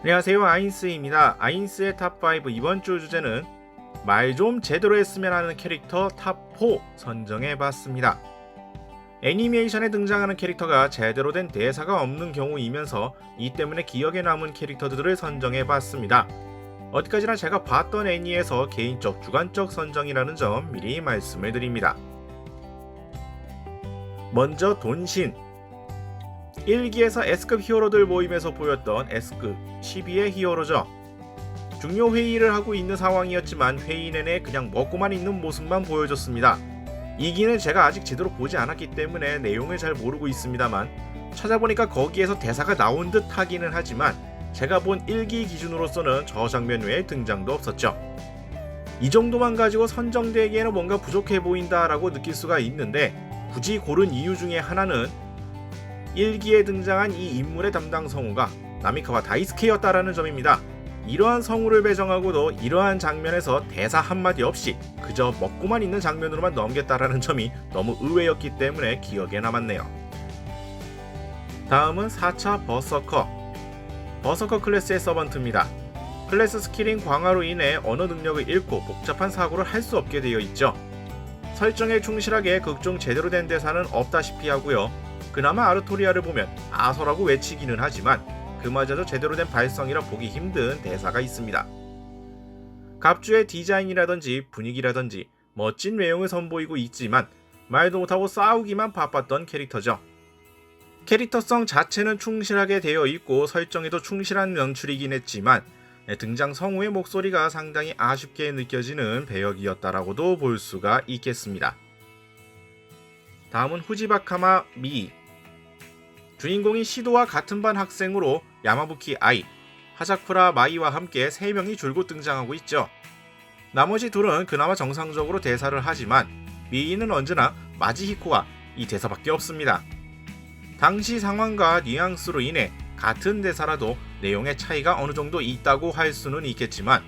안녕하세요, 아인스입니다. 아인스의 탑5 이번 주 주제는 말 좀 제대로 했으면 하는 캐릭터 탑4 선정해봤습니다. 애니메이션에 등장하는 캐릭터가 제대로 된 대사가 없는 경우이면서 이 때문에 기억에 남은 캐릭터들을 선정해봤습니다. 어디까지나 제가 봤던 애니에서 개인적 주관적 선정이라는 점 미리 말씀을 드립니다. 먼저 돈신. 1기에서 S급 히어로들 모임에서 보였던 S급 12의 히어로죠. 중요 회의를 하고 있는 상황이었지만 회의 내내 그냥 먹고만 있는 모습만 보여줬습니다. 2기는 제가 아직 제대로 보지 않았기 때문에 내용을 잘 모르고 있습니다만 찾아보니까 거기에서 대사가 나온 듯 하기는 하지만 제가 본 1기 기준으로서는 저 장면 외에 등장도 없었죠. 이 정도만 가지고 선정되기에는 뭔가 부족해 보인다라고 느낄 수가 있는데 굳이 고른 이유 중에 하나는 1기에 등장한 이 인물의 담당 성우가 나미카와 다이스케였다라는 점입니다. 이러한 성우를 배정하고도 이러한 장면에서 대사 한마디 없이 그저 먹고만 있는 장면으로만 넘겼다라는 점이 너무 의외였기 때문에 기억에 남았네요. 다음은 4차 버서커. 버서커 클래스의 서번트입니다. 클래스 스킬인 광화로 인해 언어 능력을 잃고 복잡한 사고를 할 수 없게 되어 있죠. 설정에 충실하게 극중 제대로 된 대사는 없다시피 하고요. 그나마 아르토리아를 보면 아서라고 외치기는 하지만 그마저도 제대로 된 발성이라 보기 힘든 대사가 있습니다. 갑주의 디자인이라든지 분위기라든지 멋진 외형을 선보이고 있지만 말도 못하고 싸우기만 바빴던 캐릭터죠. 캐릭터성 자체는 충실하게 되어 있고 설정에도 충실한 연출이긴 했지만 등장 성우의 목소리가 상당히 아쉽게 느껴지는 배역이었다라고도 볼 수가 있겠습니다. 다음은 후지바카마 미. 주인공인 시도와 같은 반 학생으로 야마부키 아이, 하자쿠라 마이와 함께 3명이 줄곧 등장하고 있죠. 나머지 둘은 그나마 정상적으로 대사를 하지만 미이는 언제나 마지히코와 이 대사밖에 없습니다. 당시 상황과 뉘앙스로 인해 같은 대사라도 내용의 차이가 어느 정도 있다고 할 수는 있겠지만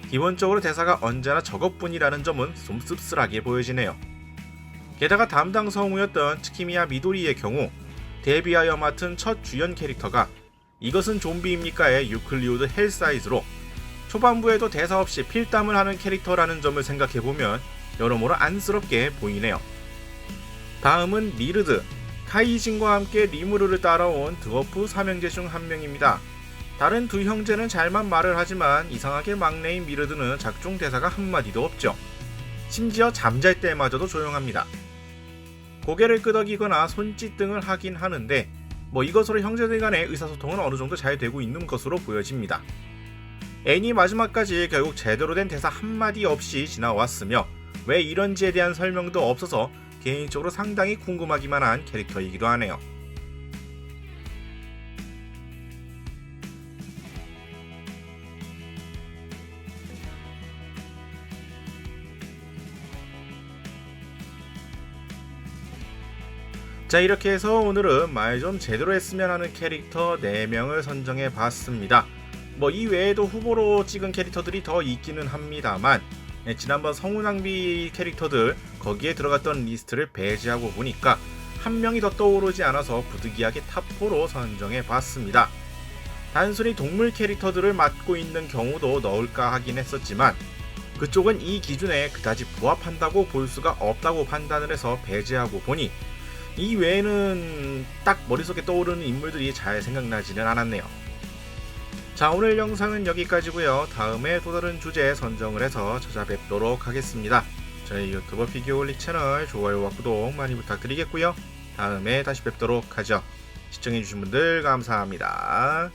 기본적으로 대사가 언제나 저것뿐이라는 점은 좀 씁쓸하게 보여지네요. 게다가 담당 성우였던 츠키미야 미도리의 경우 데뷔하여 맡은 첫 주연 캐릭터가 이것은 좀비입니까의 유클리오드 헬 사이즈로 초반부에도 대사 없이 필담을 하는 캐릭터라는 점을 생각해보면 여러모로 안쓰럽게 보이네요. 다음은 미르드. 카이진과 함께 리무르를 따라온 드워프 삼형제 중 한 명입니다. 다른 두 형제는 잘만 말을 하지만 이상하게 막내인 미르드는 작중 대사가 한마디도 없죠. 심지어 잠잘 때마저도 조용합니다. 고개를 끄덕이거나 손짓 등을 하긴 하는데 이것으로 형제들 간의 의사소통은 어느 정도 잘 되고 있는 것으로 보여집니다. 애니 마지막까지 결국 제대로 된 대사 한마디 없이 지나왔으며 왜 이런지에 대한 설명도 없어서 개인적으로 상당히 궁금하기만 한 캐릭터이기도 하네요. 자, 이렇게 해서 오늘은 말 좀 제대로 했으면 하는 캐릭터 4명을 선정해 봤습니다. 이 외에도 후보로 찍은 캐릭터들이 더 있기는 합니다만 지난번 성우 낭비 캐릭터들 거기에 들어갔던 리스트를 배제하고 보니까 한 명이 더 떠오르지 않아서 부득이하게 탑4로 선정해 봤습니다. 단순히 동물 캐릭터들을 맡고 있는 경우도 넣을까 하긴 했었지만 그쪽은 이 기준에 그다지 부합한다고 볼 수가 없다고 판단을 해서 배제하고 보니 이 외에는 딱 머릿속에 떠오르는 인물들이 잘 생각나지는 않았네요. 자, 오늘 영상은 여기까지고요. 다음에 또 다른 주제 선정을 해서 찾아뵙도록 하겠습니다. 저희 유튜브 피규어올릭 채널 좋아요와 구독 많이 부탁드리겠고요. 다음에 다시 뵙도록 하죠. 시청해주신 분들 감사합니다.